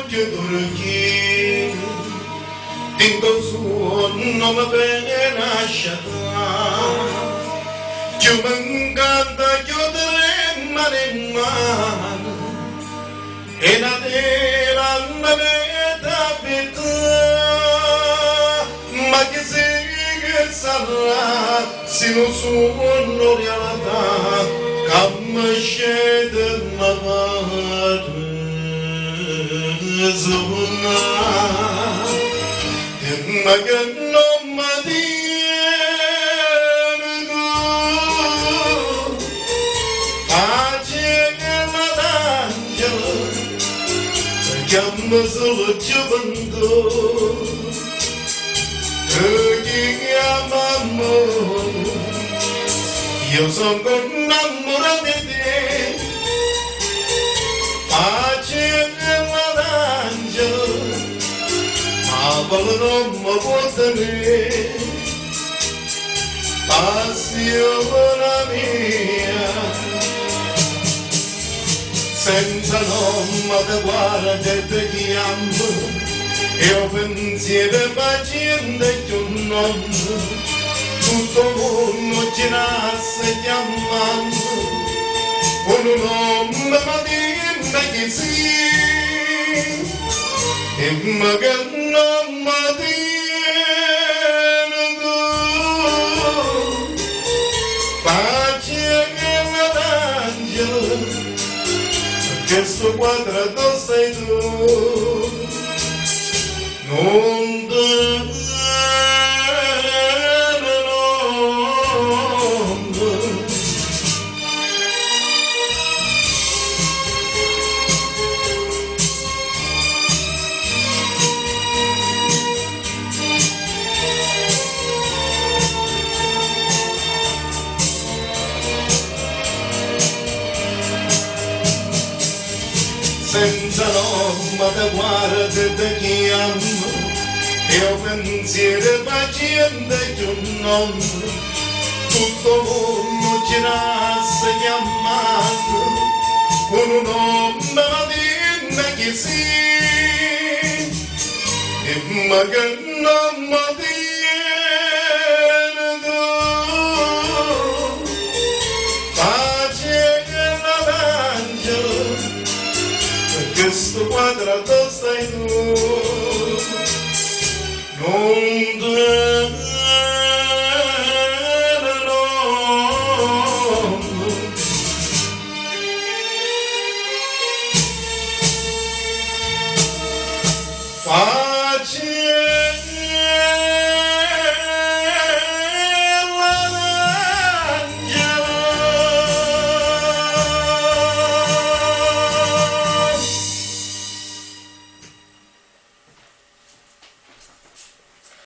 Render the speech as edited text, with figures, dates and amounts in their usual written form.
che dorchi tinto suo non mi bene sciata che mangata chiudere mare mano e la dera navetta ma che se sarà se non sono realtà come scende ma zona e magari non mi chiamo solo gioventù che chiamamo io sono innamorato di te pace nell'angelo ma non mi può tenere passione mia senza nome da guarda te chiamo e ho pensiero paziente che un nome tutto il mondo ci nasce chiamando con un nome ma dimmi che sì e magari non mi dire tu pace nell'angelo questo quadrato sei tu, non te senza nome da guarda te chiamo e ho pensiero paziente che un nome tutto il mondo ci nasce chiamato con un nome ma dimmi che sì e magari non mi dire tu pace nell'angelo questo quadrato sei tu, non te